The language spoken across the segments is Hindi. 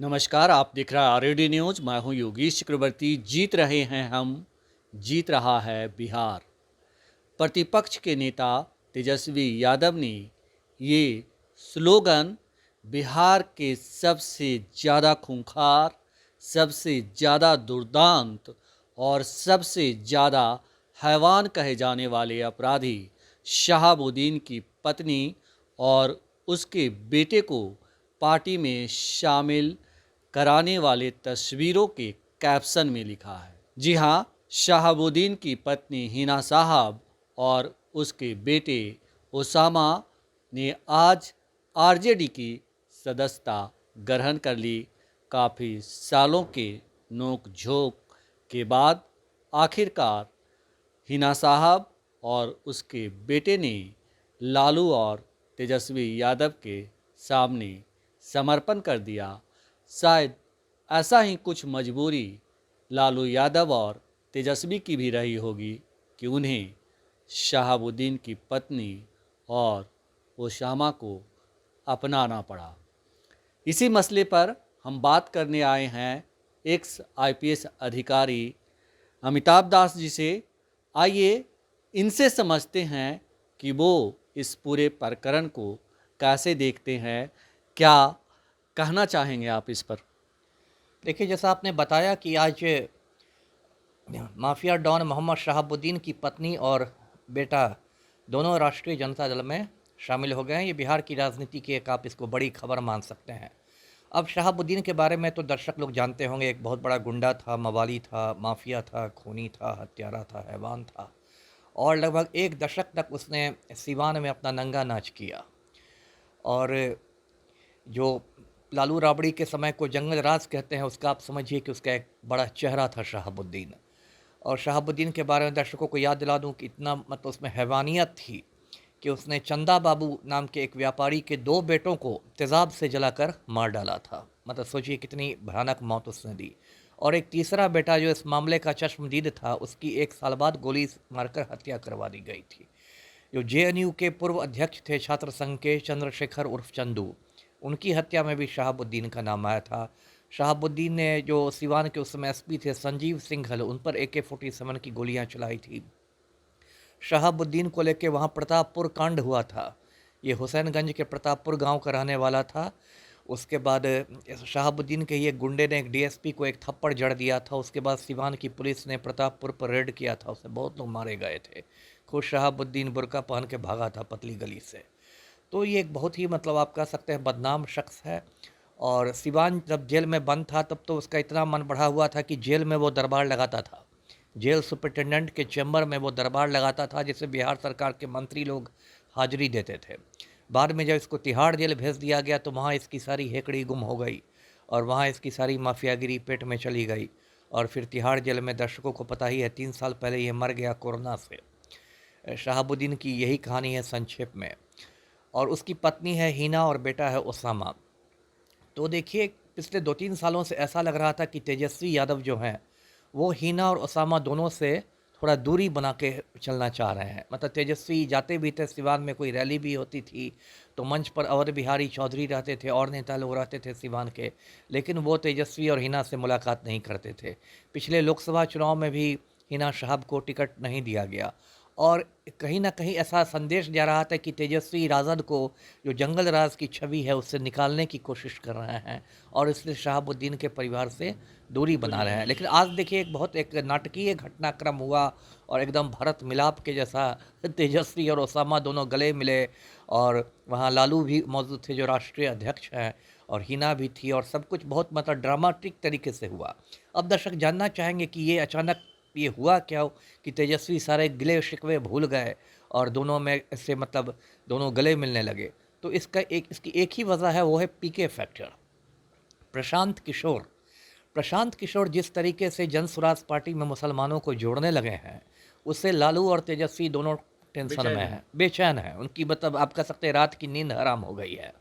नमस्कार, आप देख रहे हैं आरएडी न्यूज। मैं हूं योगेश चक्रवर्ती। जीत रहे हैं हम, जीत रहा है बिहार। प्रतिपक्ष के नेता तेजस्वी यादव ने ये स्लोगन बिहार के सबसे ज़्यादा खूंखार, सबसे ज़्यादा दुर्दांत और सबसे ज़्यादा हैवान कहे जाने वाले अपराधी शहाबुद्दीन की पत्नी और उसके बेटे को पार्टी में शामिल कराने वाले तस्वीरों के कैप्शन में लिखा है। जी हाँ, शहाबुद्दीन की पत्नी हिना साहब और उसके बेटे ओसामा ने आज आरजेडी की सदस्यता ग्रहण कर ली। काफ़ी सालों के नोक झोंक के बाद आखिरकार हिना साहब और उसके बेटे ने लालू और तेजस्वी यादव के सामने समर्पण कर दिया। शायद ऐसा ही कुछ मजबूरी लालू यादव और तेजस्वी की भी रही होगी कि उन्हें शहाबुद्दीन की पत्नी और ओसामा को अपनाना पड़ा। इसी मसले पर हम बात करने आए हैं एक्स आईपीएस अधिकारी अमिताभ दास जी से। आइए इनसे समझते हैं कि वो इस पूरे प्रकरण को कैसे देखते हैं। क्या कहना चाहेंगे आप इस पर? देखिए, जैसा आपने बताया कि आज माफिया डॉन मोहम्मद शहाबुद्दीन की पत्नी और बेटा दोनों राष्ट्रीय जनता दल में शामिल हो गए हैं। ये बिहार की राजनीति की एक आप इसको बड़ी खबर मान सकते हैं। अब शहाबुद्दीन के बारे में तो दर्शक लोग जानते होंगे, एक बहुत बड़ा गुंडा था, मवाली था, माफिया था, खूनी था, हत्यारा था, हैवान था और लगभग एक दशक तक उसने सीवान में अपना नंगा नाच किया। और जो लालू राबड़ी के समय को जंगल राज कहते हैं, उसका आप समझिए कि उसका एक बड़ा चेहरा था शहाबुद्दीन। और शहाबुद्दीन के बारे में दर्शकों को याद दिला दूं कि इतना मतलब उसमें हैवानियत थी कि उसने चंदा बाबू नाम के एक व्यापारी के 2 बेटों को तेज़ाब से जलाकर मार डाला था। मतलब सोचिए कितनी भयानक मौत उसने दी। और एक तीसरा बेटा जो इस मामले का चश्मदीद था, उसकी 1 साल बाद गोली मारकर हत्या करवा दी गई थी। जो जेएनयू के पूर्व अध्यक्ष थे छात्र संघ के, चंद्रशेखर उर्फ चंदू, उनकी हत्या में भी शहाबुद्दीन का नाम आया था। शहाबुद्दीन ने जो सिवान के उस समय एसपी थे संजीव सिंघल, उन पर AK-47 की गोलियां चलाई थी। शहाबुद्दीन को लेके वहाँ प्रतापपुर कांड हुआ था। ये हुसैनगंज के प्रतापपुर गांव का रहने वाला था। उसके बाद शहाबुद्दीन के ही एक गुंडे ने एक डीएसपी को एक थप्पड़ जड़ दिया था। उसके बाद सिवान की पुलिस ने प्रतापपुर पर रेड किया था, उससे बहुत लोग मारे गए थे। खुद शहाबुद्दीन बुर्का पहन के भागा था पतली गली से। तो ये एक बहुत ही मतलब आप कह सकते हैं बदनाम शख्स है। और सिवान जब जेल में बंद था तब तो उसका इतना मन बढ़ा हुआ था कि जेल में वो दरबार लगाता था। जेल सुपरिटेंडेंट के चैम्बर में वो दरबार लगाता था, जिसे बिहार सरकार के मंत्री लोग हाजिरी देते थे। बाद में जब इसको तिहाड़ जेल भेज दिया गया तो वहाँ इसकी सारी हेकड़ी गुम हो गई और वहाँ इसकी सारी माफियागिरी पेट में चली गई। और फिर तिहाड़ जेल में दर्शकों को पता ही है 3 साल पहले ये मर गया कोरोना से। शहाबुद्दीन की यही कहानी है संक्षेप में। और उसकी पत्नी है हिना और बेटा है ओसामा। तो देखिए, पिछले 2-3 सालों से ऐसा लग रहा था कि तेजस्वी यादव जो हैं वो हिना और ओसामा दोनों से थोड़ा दूरी बना के चलना चाह रहे हैं। मतलब तेजस्वी जाते भी थे, सिवान में कोई रैली भी होती थी तो मंच पर अवध बिहारी चौधरी रहते थे और नेता लोग रहते थे सिवान के, लेकिन वो तेजस्वी और हिना से मुलाकात नहीं करते थे। पिछले लोकसभा चुनाव में भी हिना साहब को टिकट नहीं दिया गया। और कहीं ना कहीं ऐसा संदेश जा रहा था कि तेजस्वी राजद को जो जंगल राज की छवि है उससे निकालने की कोशिश कर रहे हैं और इसलिए शहाबुद्दीन के परिवार से दूरी बना रहे हैं। लेकिन आज देखिए, एक नाटकीय घटनाक्रम हुआ और एकदम भरत मिलाप के जैसा तेजस्वी और ओसामा दोनों गले मिले। और वहाँ लालू भी मौजूद थे जो राष्ट्रीय अध्यक्ष हैं, और हिना भी थी, और सब कुछ बहुत मतलब ड्रामेटिक तरीके से हुआ। अब दर्शक जानना चाहेंगे कि ये अचानक ये हुआ क्या कि तेजस्वी सारे गिले शिकवे भूल गए और दोनों में से मतलब दोनों गले मिलने लगे। तो इसकी एक ही वजह है, वो है पीके फैक्टर। प्रशांत किशोर प्रशांत किशोर जिस तरीके से जन स्वराज पार्टी में मुसलमानों को जोड़ने लगे हैं, उससे लालू और तेजस्वी दोनों टेंशन में हैं, बेचैन हैं। उनकी मतलब आप कह सकते हैं रात की नींद हराम हो गई है।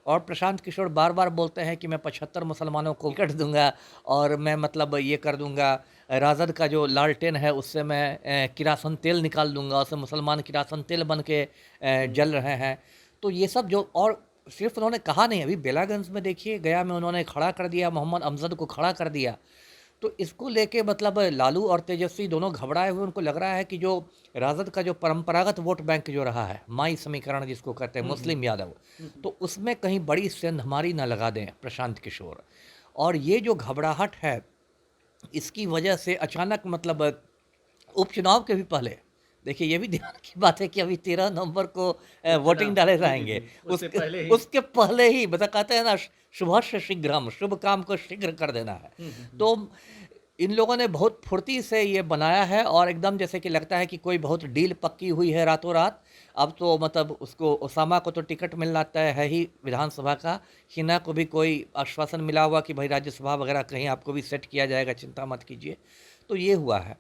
और प्रशांत किशोर बार बार बोलते हैं कि मैं 75 मुसलमानों को टिकट दूंगा और मैं मतलब ये कर दूंगा, राजद का जो लालटेन है उससे मैं किरासन तेल निकाल दूंगा, उससे मुसलमान किरासन तेल बन के जल रहे हैं। तो ये सब जो, और सिर्फ उन्होंने कहा नहीं, अभी बेलागंज में देखिए, गया में उन्होंने खड़ा कर दिया, मोहम्मद अमजद को खड़ा कर दिया। तो इसको लेके मतलब लालू और तेजस्वी दोनों घबराए हुए, उनको लग रहा है कि जो राजद का जो परंपरागत वोट बैंक जो रहा है, माई समीकरण जिसको कहते हैं, मुस्लिम यादव, तो उसमें कहीं बड़ी सेंध हमारी ना लगा दें प्रशांत किशोर। और ये जो घबराहट है, इसकी वजह से अचानक मतलब उपचुनाव के भी पहले, देखिए ये भी ध्यान की बात है कि अभी 13 नवंबर को वोटिंग डाले जाएंगे, उसके पहले ही बता कहते हैं ना, शुभ से शीघ्रम, शुभ काम को शीघ्र कर देना है। तो इन लोगों ने बहुत फुर्ती से ये बनाया है, और एकदम जैसे कि लगता है कि कोई बहुत डील पक्की हुई है रातों रात। अब तो मतलब उसको, ओसामा को तो टिकट मिलना तय है ही विधानसभा का, हिना को भी कोई आश्वासन मिला हुआ कि भाई राज्यसभा वगैरह कहीं आपको भी सेट किया जाएगा, चिंता मत कीजिए। तो ये हुआ है,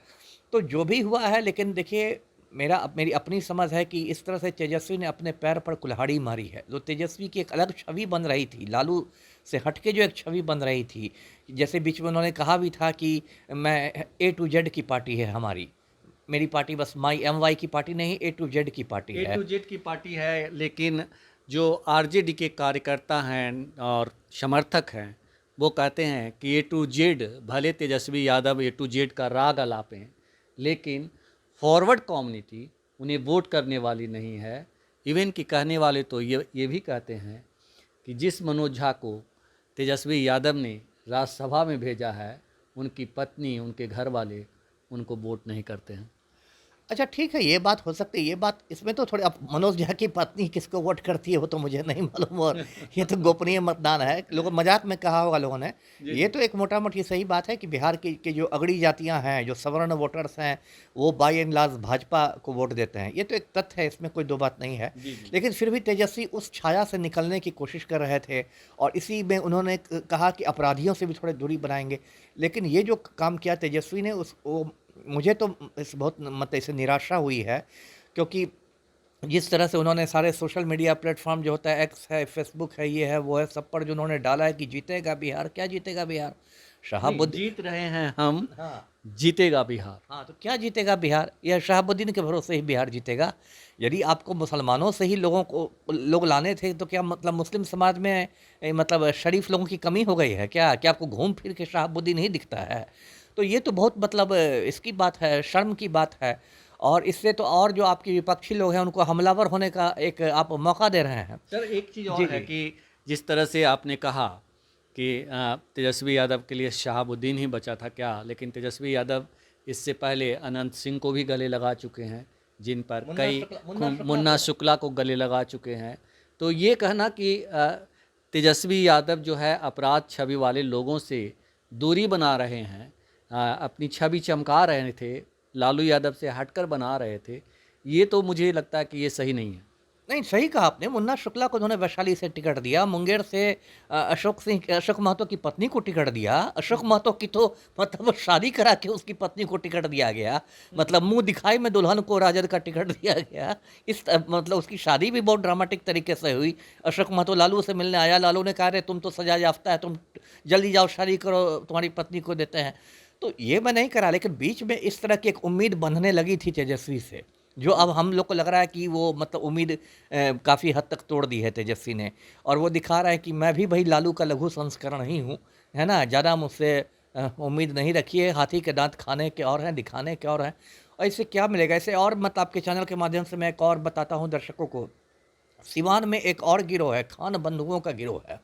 तो जो भी हुआ है, लेकिन देखिए मेरी अपनी समझ है कि इस तरह से तेजस्वी ने अपने पैर पर कुल्हाड़ी मारी है। जो तेजस्वी की एक अलग छवि बन रही थी, लालू से हटके जो एक छवि बन रही थी, जैसे बीच में उन्होंने कहा भी था कि मैं A to Z की पार्टी है हमारी, मेरी पार्टी बस माई MY की पार्टी नहीं, A to Z की पार्टी है। A to Z की पार्टी है, लेकिन जो आरजेडी के कार्यकर्ता हैं और समर्थक हैं, वो कहते हैं कि A to Z, भले Tejashwi Yadav A to Z का राग अलापें, लेकिन फॉरवर्ड कम्युनिटी उन्हें वोट करने वाली नहीं है। इवन कि कहने वाले तो ये भी कहते हैं कि जिस मनोज झा को तेजस्वी यादव ने राज्यसभा में भेजा है, उनकी पत्नी, उनके घर वाले उनको वोट नहीं करते हैं। अच्छा ठीक है, ये बात हो सकती है, ये बात इसमें तो थोड़ी, अब मनोज झा की पत्नी किसको वोट करती है वो तो मुझे नहीं मालूम, और ये तो गोपनीय मतदान है, लोगों मजाक में कहा होगा लोगों ने। ये तो एक मोटा मोटी सही बात है कि बिहार की जो अगड़ी जातियां हैं, जो सवर्ण वोटर्स हैं, वो बाय एंड लार्ज भाजपा को वोट देते हैं। ये तो एक तथ्य है, इसमें कोई दो बात नहीं है। लेकिन फिर भी तेजस्वी उस छाया से निकलने की कोशिश कर रहे थे, और इसी में उन्होंने कहा कि अपराधियों से भी थोड़ी दूरी बनाएंगे। लेकिन ये जो काम किया तेजस्वी ने, मुझे तो इस बहुत मतलब इससे निराशा हुई है, क्योंकि जिस तरह से उन्होंने सारे सोशल मीडिया प्लेटफॉर्म जो होता है, एक्स है, फेसबुक है, ये है, वो है, सब पर जो उन्होंने डाला है कि जीतेगा बिहार, क्या जीतेगा बिहार, शहाबुद्दीन जीत रहे हैं हम, हाँ जीतेगा बिहार। हाँ, तो क्या जीतेगा बिहार, यह शहाबुद्दीन के भरोसे ही बिहार जीतेगा। यदि आपको मुसलमानों से ही लोग लाने थे, तो क्या मतलब मुस्लिम समाज में मतलब शरीफ लोगों की कमी हो गई है क्या? क्या आपको घूम फिर के शहाबुद्दीन ही दिखता है? तो ये तो बहुत मतलब इसकी बात है, शर्म की बात है। और इससे तो और जो आपके विपक्षी लोग हैं, उनको हमलावर होने का एक आप मौका दे रहे हैं। सर एक चीज़ जी और है जी कि जिस तरह से आपने कहा कि तेजस्वी यादव के लिए शहाबुद्दीन ही बचा था क्या, लेकिन तेजस्वी यादव इससे पहले अनंत सिंह को भी गले लगा चुके हैं, जिन पर मुन्ना शुक्ला को गले लगा चुके हैं। तो ये कहना कि तेजस्वी यादव जो है अपराध छवि वाले लोगों से दूरी बना रहे हैं, अपनी छवि चमका रहे थे, लालू यादव से हटकर बना रहे थे, ये तो मुझे लगता है कि ये सही नहीं है। नहीं, सही कहा आपने। मुन्ना शुक्ला को उन्होंने वैशाली से टिकट दिया, मुंगेर से अशोक महतो की पत्नी को टिकट दिया। अशोक महतो की तो मतलब शादी करा के उसकी पत्नी को टिकट दिया गया, मतलब मुंह दिखाई में दुल्हन को राजद का टिकट दिया गया। मतलब उसकी शादी भी बहुत ड्रामेटिक तरीके से हुई। अशोक महतो लालू से मिलने आया, लालू ने कहा रे तुम तो सजा याफ्ता है, तुम जल्दी जाओ शादी करो, तुम्हारी पत्नी को देते हैं। तो ये मैं नहीं करा, लेकिन बीच में इस तरह की एक उम्मीद बंधने लगी थी तेजस्वी से, जो अब हम लोग को लग रहा है कि वो मतलब उम्मीद काफ़ी हद तक तोड़ दी है तेजस्वी ने। और वो दिखा रहा है कि मैं भी भाई लालू का लघु संस्करण ही हूँ, है ना, ज़्यादा मुझसे उम्मीद नहीं रखिए। हाथी के दांत खाने के और हैं, दिखाने के और हैं। और इससे क्या मिलेगा? इससे और मतलब आपके चैनल के माध्यम से मैं एक और बताता हूँ दर्शकों को। सिवान में एक और गिरोह है, खान बंधुओं का गिरोह है।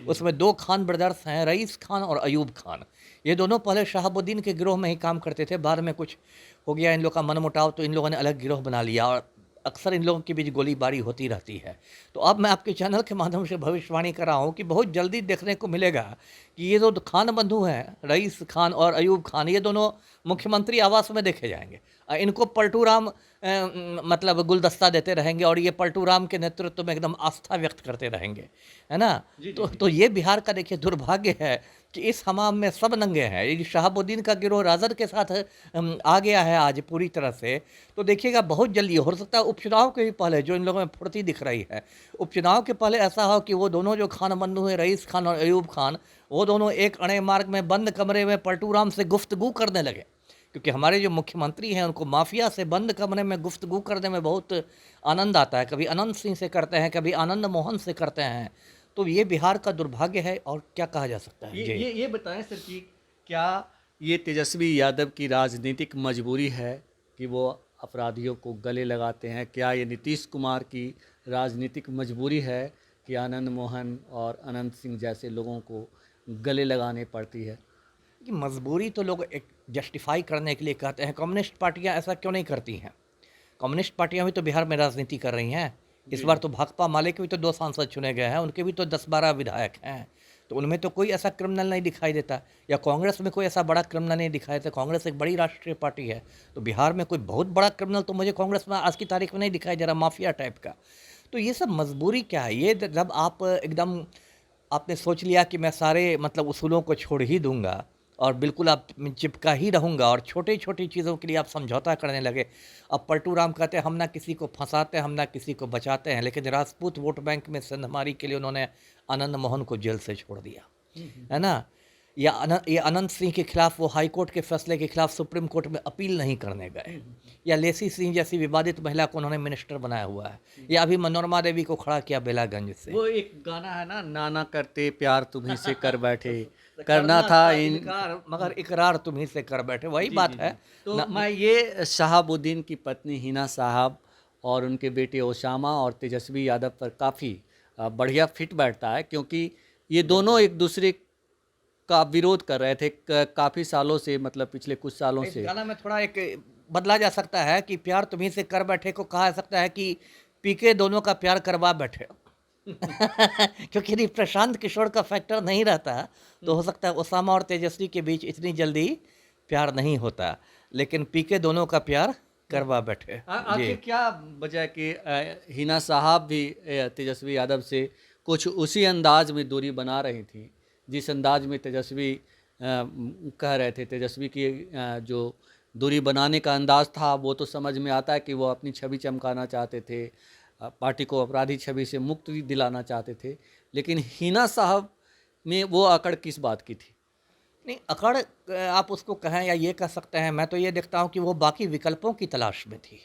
उसमें दो खान ब्रदर्स हैं, रईस खान और अयूब खान। ये दोनों पहले शहाबुद्दीन के गिरोह में ही काम करते थे, बाद में कुछ हो गया इन लोग का मनमुटाव, तो इन लोगों ने अलग गिरोह बना लिया, और अक्सर इन लोगों के बीच गोलीबारी होती रहती है। तो अब मैं आपके चैनल के माध्यम से भविष्यवाणी कर रहा हूँ कि बहुत जल्दी देखने को मिलेगा कि ये जो खान बंधु हैं, रईस खान और अयूब खान, ये दोनों मुख्यमंत्री आवास में देखे जाएंगे। इनको पलटू राम मतलब गुलदस्ता देते रहेंगे, और ये पलटू राम के नेतृत्व में एकदम आस्था व्यक्त करते रहेंगे, है ना। तो ये बिहार का देखिए दुर्भाग्य है कि इस हमाम में सब नंगे हैं। ये शहाबुद्दीन का गिरोह राजद के साथ आ गया है आज पूरी तरह से। तो देखिएगा बहुत जल्दी हो सकता है उपचुनाव के भी पहले, जो इन लोगों में फुर्ती दिख रही है, उपचुनाव के पहले ऐसा हो कि वो दोनों जो खान बंधु हैं, रईस खान और अयूब खान, वो दोनों एक अणे मार्ग में बंद कमरे में पलटू राम से गुफ्तगू करने लगे क्योंकि हमारे जो मुख्यमंत्री हैं उनको माफिया से बंद कमरे में गुफ्तगू करने में बहुत आनंद आता है। कभी अनंत सिंह से करते हैं, कभी आनंद मोहन से करते हैं। तो ये बिहार का दुर्भाग्य है, और क्या कहा जा सकता है। ये बताएं सर कि क्या ये तेजस्वी यादव की राजनीतिक मजबूरी है कि वो अपराधियों को गले लगाते हैं? क्या ये नीतीश कुमार की राजनीतिक मजबूरी है कि आनंद मोहन और अनंत सिंह जैसे लोगों को गले लगाने पड़ती है? कि मजबूरी तो लोग एक जस्टिफाई करने के लिए कहते हैं। कम्युनिस्ट पार्टियां ऐसा क्यों नहीं करती हैं? कम्युनिस्ट पार्टियां भी तो बिहार में राजनीति कर रही हैं। इस बार तो भाकपा माले के भी तो 2 सांसद चुने गए हैं, उनके भी तो 10-12 विधायक हैं। तो उनमें तो कोई ऐसा क्रिमिनल नहीं दिखाई देता, या कांग्रेस में कोई ऐसा बड़ा क्रिमिनल नहीं दिखाई देता। कांग्रेस एक बड़ी राष्ट्रीय पार्टी है, तो बिहार में कोई बहुत बड़ा क्रिमिनल तो मुझे कांग्रेस में आज की तारीख में नहीं दिखाई दे रहा, माफिया टाइप का। तो ये सब मजबूरी क्या है? ये जब आप एकदम आपने सोच लिया कि मैं सारे मतलब उसूलों को छोड़ ही दूंगा और बिल्कुल आप चिपका ही रहूँगा, और छोटी छोटी चीज़ों के लिए आप समझौता करने लगे। अब पलटू राम कहते हैं हम ना किसी को फंसाते हैं, हम ना किसी को बचाते हैं, लेकिन राजपूत वोट बैंक में सिंधमारी के लिए उन्होंने आनंद मोहन को जेल से छोड़ दिया, है ना। ये अनंत सिंह के खिलाफ वो हाई कोर्ट के फैसले के खिलाफ सुप्रीम कोर्ट में अपील नहीं करने गए, या लेसी सिंह जैसी विवादित महिला को उन्होंने मिनिस्टर बनाया हुआ है, या अभी मनोरमा देवी को खड़ा किया बेलागंज से। वो एक गाना है ना, नाना करते प्यार तुम्ही से कर बैठे, करना था इनकार मगर इकरार तुम्ही से कर बैठे, वही बात है। तो मैं ये शहाबुद्दीन की पत्नी हिना साहब और उनके बेटे ओसामा और तेजस्वी यादव पर काफ़ी बढ़िया फिट बैठता है, क्योंकि ये दोनों एक दूसरे का विरोध कर रहे थे काफ़ी सालों से, मतलब पिछले कुछ सालों इस से। गाना में थोड़ा एक बदला जा सकता है कि प्यार तुम्ही से कर बैठे को कहा जा सकता है कि पीके दोनों का प्यार करवा बैठे। क्योंकि यदि प्रशांत किशोर का फैक्टर नहीं रहता तो हो सकता है ओसामा और तेजस्वी के बीच इतनी जल्दी प्यार नहीं होता, लेकिन पीके दोनों का प्यार करवा बैठे। आखिर क्या वजह है कि हिना साहब भी तेजस्वी यादव से कुछ उसी अंदाज में दूरी बना रही थी जिस अंदाज में तेजस्वी कह रहे थे? तेजस्वी की जो दूरी बनाने का अंदाज था वो तो समझ में आता है कि वो अपनी छवि चमकाना चाहते थे, पार्टी को अपराधी छवि से मुक्ति दिलाना चाहते थे, लेकिन हिना साहब में वो अकड़ किस बात की थी? नहीं, अकड़ आप उसको कहें या ये कह सकते हैं, मैं तो ये देखता हूँ कि वो बाकी विकल्पों की तलाश में थी।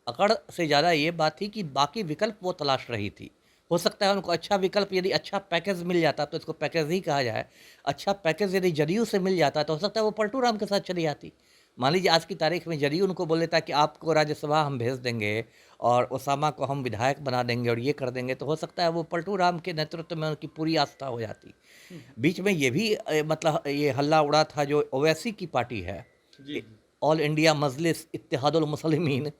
अकड़ से ज़्यादा ये बात थी कि बाकी विकल्प वो तलाश रही थी। हो सकता है उनको अच्छा विकल्प, यदि अच्छा पैकेज मिल जाता तो इसको पैकेज ही कहा जाए, अच्छा पैकेज यदि जदयू से मिल जाता तो हो सकता है वो पलटू राम के साथ चली जाती। मान लीजिए आज की तारीख में जदयू उनको बोल देता कि आपको राज्यसभा हम भेज देंगे और ओसामा को हम विधायक बना देंगे और ये कर देंगे, तो हो सकता है वो पलटू राम के नेतृत्व में उनकी पूरी आस्था हो जाती। बीच में ये भी मतलब ये हल्ला उड़ा था जो ओवैसी की पार्टी है, ऑल इंडिया मजलिस इत्तेहादुल मुसलिमीन,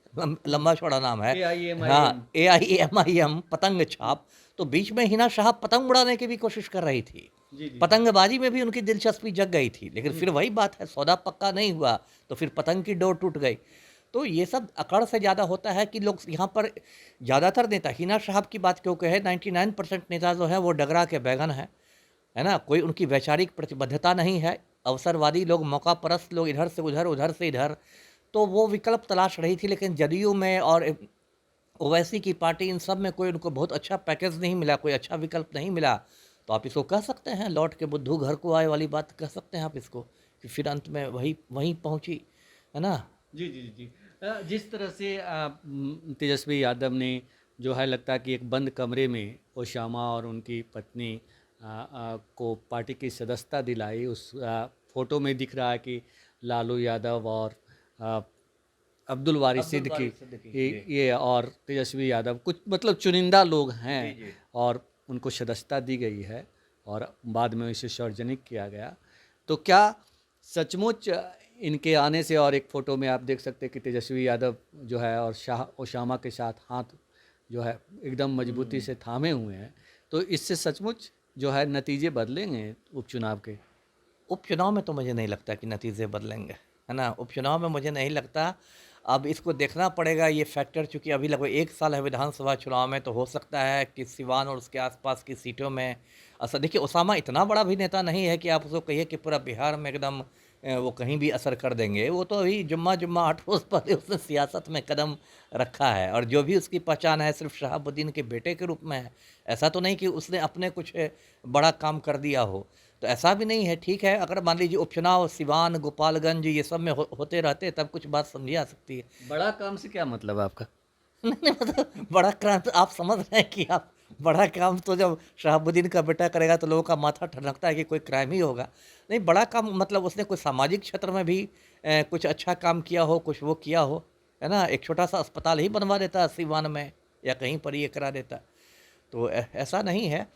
लंबा चौड़ा नाम है। हाँ, AIMIM पतंग छाप। तो बीच में हिना साहब पतंग उड़ाने की भी कोशिश कर रही थी, पतंगबाजी में भी उनकी दिलचस्पी जग गई थी, लेकिन फिर वही बात है, सौदा पक्का नहीं हुआ तो फिर पतंग की डोर टूट गई। तो ये सब अकड़ से ज़्यादा होता है कि लोग यहाँ पर ज़्यादातर नेता, हिना साहब की बात क्यों कहे, 99% नेता जो है वो डगरा के बैगन है ना। कोई उनकी वैचारिक प्रतिबद्धता नहीं है, अवसरवादी लोग, मौका परस्त लोग, इधर से उधर उधर से इधर। तो वो विकल्प तलाश रही थी, लेकिन जदयू में और ओवैसी की पार्टी, इन सब में कोई उनको बहुत अच्छा पैकेज नहीं मिला, कोई अच्छा विकल्प नहीं मिला। तो आप इसको कह सकते हैं लौट के बुद्धू घर को आए वाली बात कह सकते हैं आप इसको, कि फिर अंत में वहीं पहुंची, है ना। जी। जिस तरह से तेजस्वी यादव ने जो है, लगता है कि एक बंद कमरे में ओसामा और उनकी पत्नी को पार्टी की सदस्यता दिलाई, उस फोटो में दिख रहा है कि लालू यादव और अब्दुल वारिस सिद्दीकी ये और तेजस्वी यादव कुछ मतलब चुनिंदा लोग हैं, और उनको सदस्यता दी गई है और बाद में इसे सार्वजनिक किया गया। तो क्या सचमुच इनके आने से, और एक फ़ोटो में आप देख सकते हैं कि तेजस्वी यादव जो है और ओसामा के साथ हाथ जो है एकदम मजबूती से थामे हुए हैं, तो इससे सचमुच जो है नतीजे बदलेंगे उपचुनाव के? उपचुनाव में तो मुझे नहीं लगता कि नतीजे बदलेंगे, है ना। उपचुनाव में मुझे नहीं लगता। अब इसको देखना पड़ेगा ये फैक्टर, चूँकि अभी लगभग 1 साल है विधानसभा चुनाव में, तो हो सकता है कि सिवान और उसके आसपास की सीटों में असर। देखिए, ओसामा इतना बड़ा भी नेता नहीं है कि आप उसको कहिए कि पूरा बिहार में एकदम वो कहीं भी असर कर देंगे। वो तो अभी जुम्मा 8 रोज़ पहले उसने सियासत में कदम रखा है, और जो भी उसकी पहचान है सिर्फ शहाबुद्दीन के बेटे के रूप में है। ऐसा तो नहीं कि उसने अपने कुछ बड़ा काम कर दिया हो। तो ऐसा भी नहीं है, ठीक है, अगर मान लीजिए उपचुनाव सिवान, गोपालगंज ये सब में होते रहते तब कुछ बात समझी आ सकती है। बड़ा काम से क्या मतलब है आपका? नहीं मतलब बड़ा काम तो आप समझ रहे हैं कि आप बड़ा काम तो जब शहाबुद्दीन का बेटा करेगा तो लोगों का माथा ठनकता है कि कोई क्राइम ही होगा। नहीं, बड़ा काम मतलब उसने कुछ सामाजिक क्षेत्र में भी कुछ अच्छा काम किया हो, कुछ वो किया हो, है ना? एक छोटा-सा अस्पताल ही बनवा देता सिवान में या कहीं पर ये करा देता। तो ऐसा नहीं है।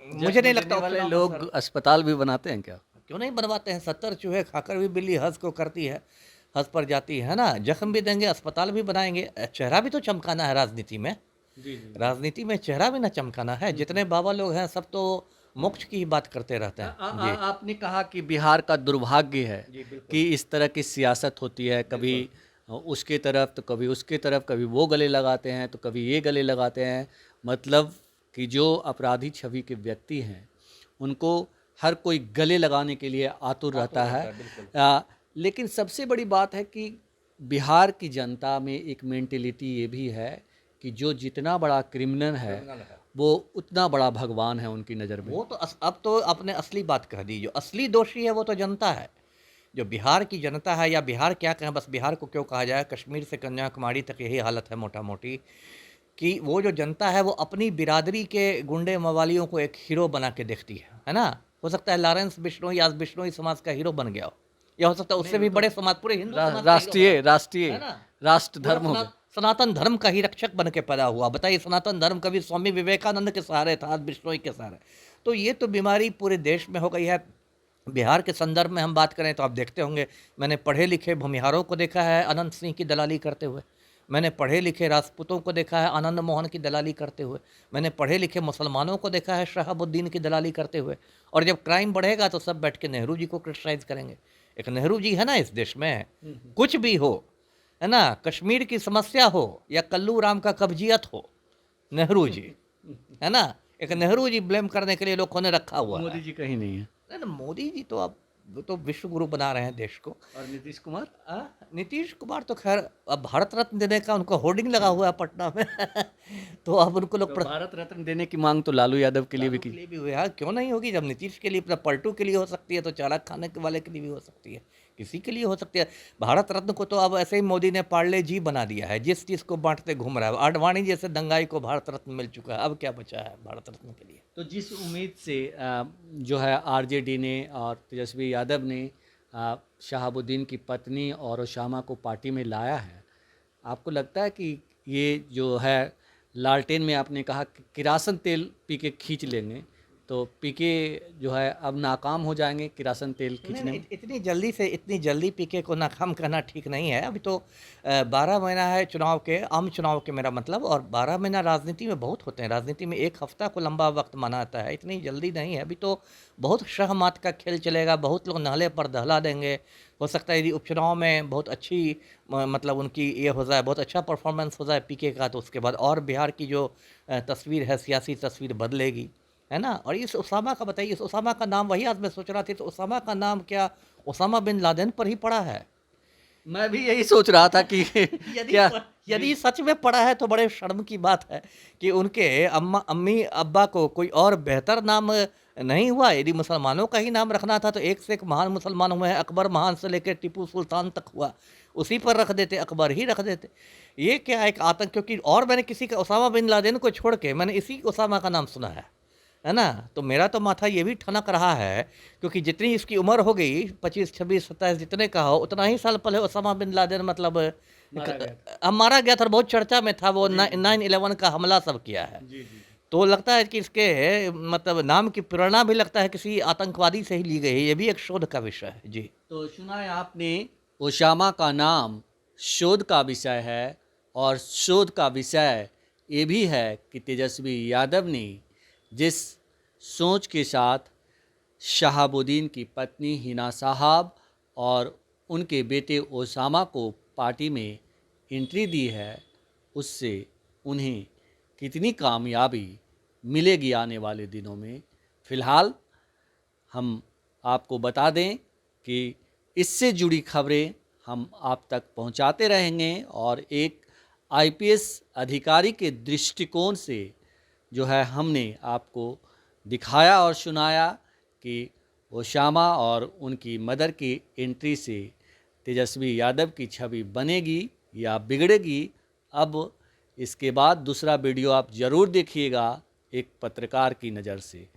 मुझे नहीं जश्न लगता देने वाले उपचुनाव में लोग अस्पताल भी बनाते हैं क्या? क्यों नहीं बनवाते हैं? 70 चूहे खाकर भी बिल्ली हँस को करती है, हँस पर जाती है ना? जख्म भी देंगे, अस्पताल भी बनाएँगे। चेहरा भी तो चमकाना है राजनीति में। जी, जी। राजनीति में चेहरा भी ना चमकाना है। जितने बाबा लोग हैं सब तो मोक्ष की ही बात करते रहते हैं। जी। आपने कहा कि बिहार का दुर्भाग्य है जी, बिल्कुल। कि इस तरह की सियासत होती है, कभी उसके तरफ तो कभी उसके तरफ, कभी वो गले लगाते हैं तो कभी ये गले लगाते हैं। मतलब कि जो अपराधी छवि के व्यक्ति हैं उनको हर कोई गले लगाने के लिए आतुर रहता है। बिल्कुल। लेकिन सबसे बड़ी बात है कि बिहार की जनता में एक मेंटेलिटी ये भी है कि जो जितना बड़ा क्रिमिनल है वो उतना बड़ा भगवान है उनकी नज़र में। वो तो अब तो आपने असली बात कह दी। जो असली दोषी है वो तो जनता है। जो बिहार की जनता है, या बिहार क्या कहें, बस बिहार को क्यों कहा जाए, कश्मीर से कन्याकुमारी तक यही हालत है मोटा मोटी, कि वो जो जनता है वो अपनी बिरादरी के गुंडे मवालियों को एक हीरो बना के देखती है ना? हो सकता है लॉरेंस बिश्नोई आज बिश्नोई समाज का हीरो बन गया हो, या हो सकता है उससे भी बड़े समाज, पूरे हिंदू समाज का हीरो राष्ट्रीय बना, राष्ट्रीय है ना? राष्ट्र पूरा धर्म हो गया। सनातन धर्म का ही रक्षक बन के पैदा हुआ। बताइए, सनातन धर्म कभी स्वामी विवेकानंद के सहारे था, आज बिश्नोई के सहारे। तो ये तो बीमारी पूरे देश में हो गई है। बिहार के संदर्भ में हम बात करें तो आप देखते होंगे, मैंने पढ़े लिखे भूमिहारों को देखा है अनंत सिंह की दलाली करते हुए। मैंने पढ़े लिखे राजपूतों को देखा है आनंद मोहन की दलाली करते हुए। मैंने पढ़े लिखे मुसलमानों को देखा है शहाबुद्दीन की दलाली करते हुए। और जब क्राइम बढ़ेगा तो सब बैठ के नेहरू जी को क्रिटिसाइज करेंगे। एक नेहरू जी है ना इस देश में, कुछ भी हो, है ना, कश्मीर की समस्या हो या कल्लू राम का कब्जियत हो, नेहरू जी, है ना, एक नेहरू जी ब्लेम करने के लिए लोगों ने रखा हुआ है। मोदी जी कहीं नहीं है। नहीं ना, मोदी जी तो अब वो तो विश्व गुरु बना रहे हैं देश को। और नीतीश कुमार? नीतीश कुमार तो खैर अब भारत रत्न देने का उनका होर्डिंग लगा हुआ है पटना में तो अब उनको लोग तो भारत रत्न देने की मांग तो लालू यादव के लिए भी के की। लिए भी हुआ है, क्यों नहीं होगी? जब नीतीश के लिए, पलटू के लिए हो सकती है तो चालाक खाने के वाले के लिए भी हो सकती है, किसी के लिए हो सकती है। भारत रत्न को तो अब ऐसे ही मोदी ने पार्ले जी बना दिया है, जिस चीज़ को बांटते घूम रहा है। आडवाणी जैसे दंगाई को भारत रत्न मिल चुका है, अब क्या बचा है भारत रत्न के लिए? तो जिस उम्मीद से जो है आरजेडी ने और तेजस्वी यादव ने शहाबुद्दीन की पत्नी और ओसामा को पार्टी में लाया है, आपको लगता है कि ये जो है लालटेन में आपने कहा कि किरासन तेल पी के खींच लेंगे, तो पी के जो है अब नाकाम हो जाएंगे किरासन तेल खींचने में? इतनी जल्दी पीके को नाकाम करना ठीक नहीं है। अभी तो 12 महीना है चुनाव के, आम चुनाव के मेरा मतलब, और 12 महीना राजनीति में बहुत होते हैं। राजनीति में एक हफ्ता को लंबा वक्त माना जाता है, इतनी जल्दी नहीं है। अभी तो बहुत शहमात का खेल चलेगा, बहुत लोग नाले पर दहला देंगे। हो सकता है यदि उपचुनाव में बहुत अच्छी मतलब उनकी ये हो जाए, बहुत अच्छा परफॉर्मेंस हो जाए पीके का, तो उसके बाद और बिहार की जो तस्वीर है, सियासी तस्वीर बदलेगी, है ना? और इस उसामा का बताइए, इस उसामा का नाम, वही आज मैं सोच रहा थी, तो उसामा का नाम क्या उसामा बिन लादेन पर ही पड़ा है? मैं भी यही सोच रहा था कि क्या यदि सच में पड़ा है तो बड़े शर्म की बात है कि उनके अम्मी अब्बा को कोई और बेहतर नाम नहीं हुआ। यदि मुसलमानों का ही नाम रखना था तो एक से एक महान मुसलमान हुए हैं, अकबर महान से लेकर टीपू सुल्तान तक हुआ, उसी पर रख देते, अकबर ही रख देते। ये क्या एक आतंक, क्योंकि और मैंने किसी का उसामा बिन लादेन को छोड़ के मैंने इसी उसामा का नाम सुना है ना? तो मेरा तो माथा ये भी ठनक रहा है, क्योंकि जितनी इसकी उम्र हो गई, 25, 26, 27 जितने का हो, उतना ही साल पहले ओसामा बिन लादेन मतलब मारा गया था और बहुत चर्चा में था। वो 9/11 का हमला सब किया है। जी जी। तो लगता है कि इसके मतलब नाम की प्रेरणा भी लगता है किसी आतंकवादी से ही ली गई है। ये भी एक शोध का विषय है। जी। तो सुना है आपने, ओसामा का नाम शोध का विषय है, और शोध का विषय ये भी है कि तेजस्वी यादव ने जिस सोच के साथ शहाबुद्दीन की पत्नी हिना साहब और उनके बेटे ओसामा को पार्टी में एंट्री दी है, उससे उन्हें कितनी कामयाबी मिलेगी आने वाले दिनों में। फ़िलहाल हम आपको बता दें कि इससे जुड़ी खबरें हम आप तक पहुंचाते रहेंगे, और एक आईपीएस अधिकारी के दृष्टिकोण से जो है हमने आपको दिखाया और सुनाया कि ओसामा और उनकी मदर की एंट्री से तेजस्वी यादव की छवि बनेगी या बिगड़ेगी, अब इसके बाद दूसरा वीडियो आप ज़रूर देखिएगा एक पत्रकार की नज़र से।